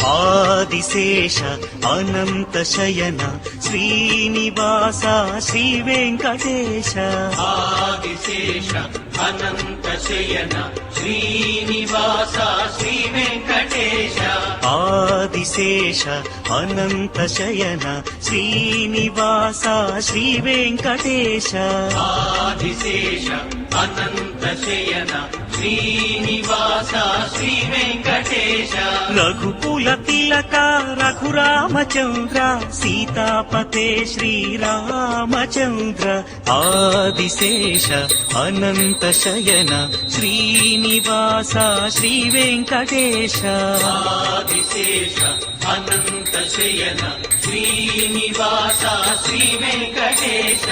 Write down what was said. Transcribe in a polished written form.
ఆదిశేష అనంత శయన శ్రీనివాస శ్రీ వెంకటేశ ఆదిశేష అనంత శయన శ్రీనివాస శ్రీ వెంకటేశ ఆదిశేష అనంత శయన శ్రీనివాస శ్రీ వెంకటేశ ఆదిశేష అనంత శయన శ్రీనివాస శ్రీ వెంకటేశ రఘుకుల తిలక రఘురామచంద్ర సీతాపతే శ్రీరామచంద్ర ఆదిశేష అనంత శయన శ్రీనివాస శ్రీ వెంకటేశ ఆదిశేష అనంత శయన శ్రీనివాస శ్రీ వెంకటేశ